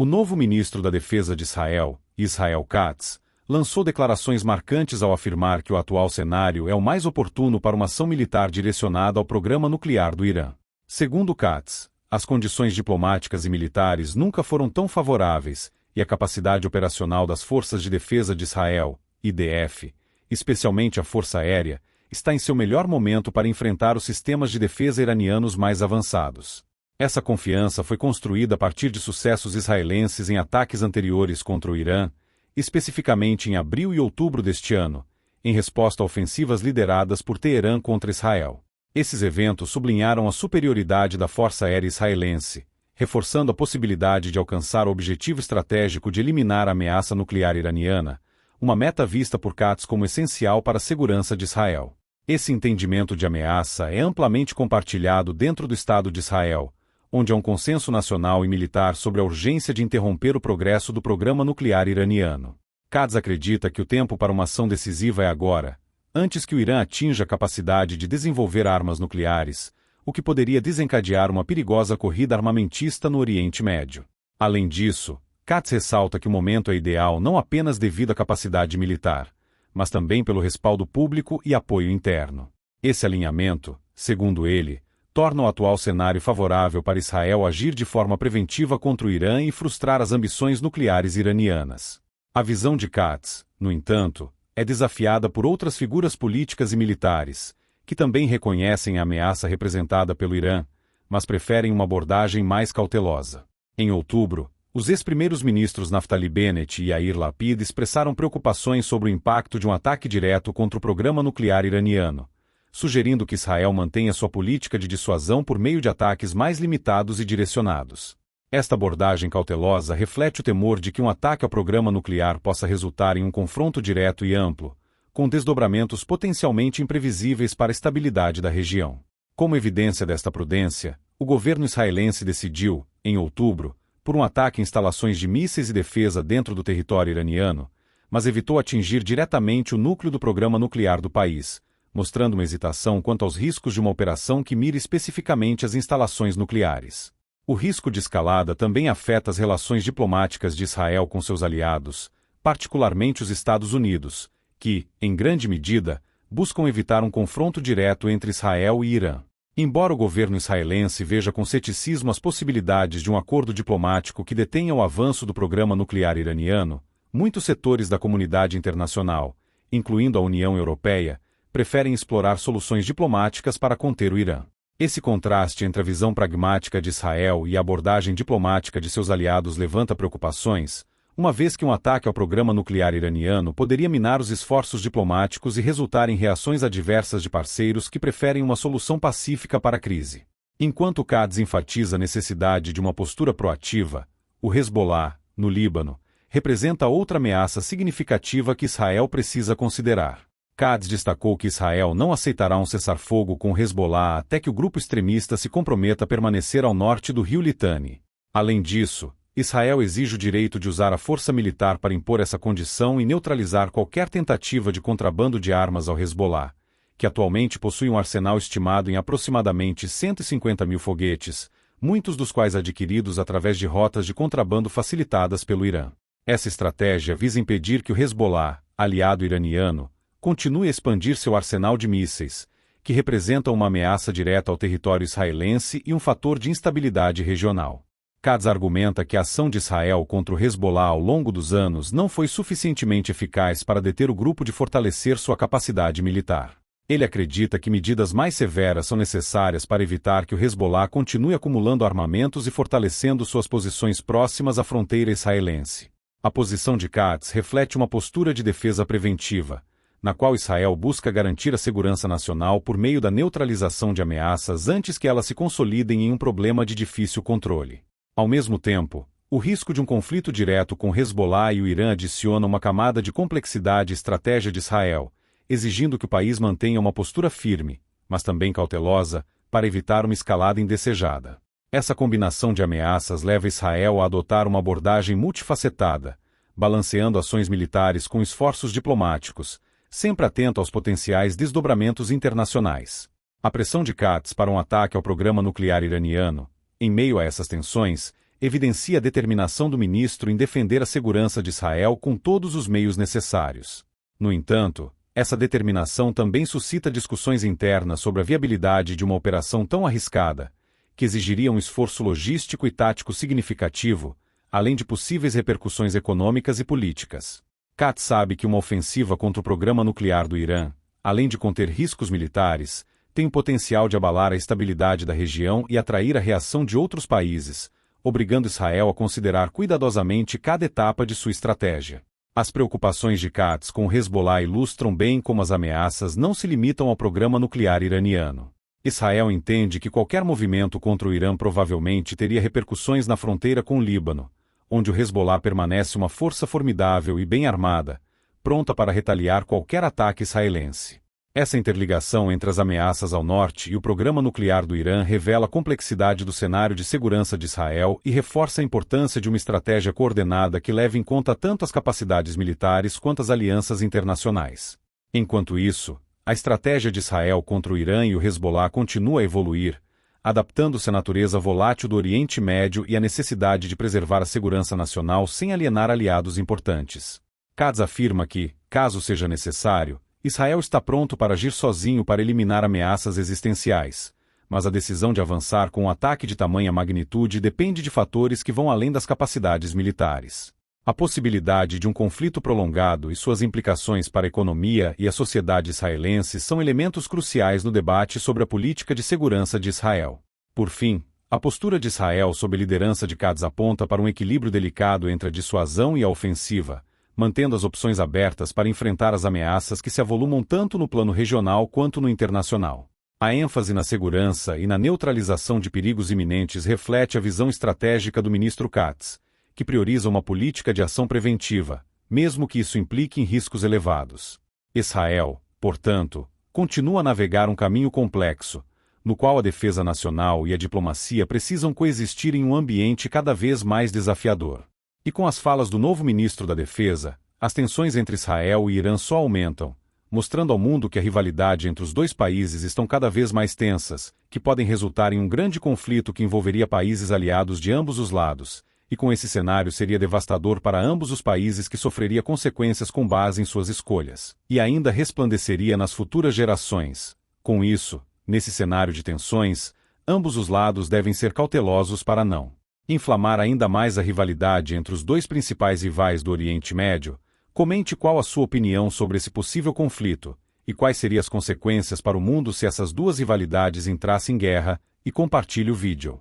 O novo ministro da Defesa de Israel, Israel Katz, lançou declarações marcantes ao afirmar que o atual cenário é o mais oportuno para uma ação militar direcionada ao programa nuclear do Irã. Segundo Katz, as condições diplomáticas e militares nunca foram tão favoráveis, e a capacidade operacional das Forças de Defesa de Israel, IDF, especialmente a Força Aérea, está em seu melhor momento para enfrentar os sistemas de defesa iranianos mais avançados. Essa confiança foi construída a partir de sucessos israelenses em ataques anteriores contra o Irã, especificamente em abril e outubro deste ano, em resposta a ofensivas lideradas por Teherã contra Israel. Esses eventos sublinharam a superioridade da Força Aérea israelense, reforçando a possibilidade de alcançar o objetivo estratégico de eliminar a ameaça nuclear iraniana, uma meta vista por Katz como essencial para a segurança de Israel. Esse entendimento de ameaça é amplamente compartilhado dentro do Estado de Israel, onde há um consenso nacional e militar sobre a urgência de interromper o progresso do programa nuclear iraniano. Katz acredita que o tempo para uma ação decisiva é agora, antes que o Irã atinja a capacidade de desenvolver armas nucleares, o que poderia desencadear uma perigosa corrida armamentista no Oriente Médio. Além disso, Katz ressalta que o momento é ideal não apenas devido à capacidade militar, mas também pelo respaldo público e apoio interno. Esse alinhamento, segundo ele, torna o atual cenário favorável para Israel agir de forma preventiva contra o Irã e frustrar as ambições nucleares iranianas. A visão de Katz, no entanto, é desafiada por outras figuras políticas e militares, que também reconhecem a ameaça representada pelo Irã, mas preferem uma abordagem mais cautelosa. Em outubro, os ex-primeiros ministros Naftali Bennett e Yair Lapid expressaram preocupações sobre o impacto de um ataque direto contra o programa nuclear iraniano, sugerindo que Israel mantenha sua política de dissuasão por meio de ataques mais limitados e direcionados. Esta abordagem cautelosa reflete o temor de que um ataque ao programa nuclear possa resultar em um confronto direto e amplo, com desdobramentos potencialmente imprevisíveis para a estabilidade da região. Como evidência desta prudência, o governo israelense decidiu, em outubro, por um ataque a instalações de mísseis e defesa dentro do território iraniano, mas evitou atingir diretamente o núcleo do programa nuclear do país, mostrando uma hesitação quanto aos riscos de uma operação que mire especificamente as instalações nucleares. O risco de escalada também afeta as relações diplomáticas de Israel com seus aliados, particularmente os Estados Unidos, que, em grande medida, buscam evitar um confronto direto entre Israel e Irã. Embora o governo israelense veja com ceticismo as possibilidades de um acordo diplomático que detenha o avanço do programa nuclear iraniano, muitos setores da comunidade internacional, incluindo a União Europeia, preferem explorar soluções diplomáticas para conter o Irã. Esse contraste entre a visão pragmática de Israel e a abordagem diplomática de seus aliados levanta preocupações, uma vez que um ataque ao programa nuclear iraniano poderia minar os esforços diplomáticos e resultar em reações adversas de parceiros que preferem uma solução pacífica para a crise. Enquanto Katz enfatiza a necessidade de uma postura proativa, o Hezbollah, no Líbano, representa outra ameaça significativa que Israel precisa considerar. Katz destacou que Israel não aceitará um cessar-fogo com o Hezbollah até que o grupo extremista se comprometa a permanecer ao norte do rio Litani. Além disso, Israel exige o direito de usar a força militar para impor essa condição e neutralizar qualquer tentativa de contrabando de armas ao Hezbollah, que atualmente possui um arsenal estimado em aproximadamente 150 mil foguetes, muitos dos quais adquiridos através de rotas de contrabando facilitadas pelo Irã. Essa estratégia visa impedir que o Hezbollah, aliado iraniano, continue a expandir seu arsenal de mísseis, que representam uma ameaça direta ao território israelense e um fator de instabilidade regional. Katz argumenta que a ação de Israel contra o Hezbollah ao longo dos anos não foi suficientemente eficaz para deter o grupo de fortalecer sua capacidade militar. Ele acredita que medidas mais severas são necessárias para evitar que o Hezbollah continue acumulando armamentos e fortalecendo suas posições próximas à fronteira israelense. A posição de Katz reflete uma postura de defesa preventiva, na qual Israel busca garantir a segurança nacional por meio da neutralização de ameaças antes que elas se consolidem em um problema de difícil controle. Ao mesmo tempo, o risco de um conflito direto com Hezbollah e o Irã adiciona uma camada de complexidade à estratégia de Israel, exigindo que o país mantenha uma postura firme, mas também cautelosa, para evitar uma escalada indesejada. Essa combinação de ameaças leva Israel a adotar uma abordagem multifacetada, balanceando ações militares com esforços diplomáticos, sempre atento aos potenciais desdobramentos internacionais. A pressão de Katz para um ataque ao programa nuclear iraniano, em meio a essas tensões, evidencia a determinação do ministro em defender a segurança de Israel com todos os meios necessários. No entanto, essa determinação também suscita discussões internas sobre a viabilidade de uma operação tão arriscada, que exigiria um esforço logístico e tático significativo, além de possíveis repercussões econômicas e políticas. Katz sabe que uma ofensiva contra o programa nuclear do Irã, além de conter riscos militares, tem o potencial de abalar a estabilidade da região e atrair a reação de outros países, obrigando Israel a considerar cuidadosamente cada etapa de sua estratégia. As preocupações de Katz com o Hezbollah ilustram bem como as ameaças não se limitam ao programa nuclear iraniano. Israel entende que qualquer movimento contra o Irã provavelmente teria repercussões na fronteira com o Líbano, onde o Hezbollah permanece uma força formidável e bem armada, pronta para retaliar qualquer ataque israelense. Essa interligação entre as ameaças ao norte e o programa nuclear do Irã revela a complexidade do cenário de segurança de Israel e reforça a importância de uma estratégia coordenada que leve em conta tanto as capacidades militares quanto as alianças internacionais. Enquanto isso, a estratégia de Israel contra o Irã e o Hezbollah continua a evoluir, adaptando-se à natureza volátil do Oriente Médio e à necessidade de preservar a segurança nacional sem alienar aliados importantes. Katz afirma que, caso seja necessário, Israel está pronto para agir sozinho para eliminar ameaças existenciais, mas a decisão de avançar com um ataque de tamanha magnitude depende de fatores que vão além das capacidades militares. A possibilidade de um conflito prolongado e suas implicações para a economia e a sociedade israelense são elementos cruciais no debate sobre a política de segurança de Israel. Por fim, a postura de Israel sob a liderança de Katz aponta para um equilíbrio delicado entre a dissuasão e a ofensiva, mantendo as opções abertas para enfrentar as ameaças que se avolumam tanto no plano regional quanto no internacional. A ênfase na segurança e na neutralização de perigos iminentes reflete a visão estratégica do ministro Katz, que prioriza uma política de ação preventiva, mesmo que isso implique em riscos elevados. Israel, portanto, continua a navegar um caminho complexo, no qual a defesa nacional e a diplomacia precisam coexistir em um ambiente cada vez mais desafiador. E com as falas do novo ministro da Defesa, as tensões entre Israel e Irã só aumentam, mostrando ao mundo que a rivalidade entre os dois países estão cada vez mais tensas, que podem resultar em um grande conflito que envolveria países aliados de ambos os lados, e com esse cenário seria devastador para ambos os países que sofreria consequências com base em suas escolhas, e ainda resplandeceria nas futuras gerações. Com isso, nesse cenário de tensões, ambos os lados devem ser cautelosos para não inflamar ainda mais a rivalidade entre os dois principais rivais do Oriente Médio. Comente qual a sua opinião sobre esse possível conflito, e quais seriam as consequências para o mundo se essas duas rivalidades entrassem em guerra, e compartilhe o vídeo.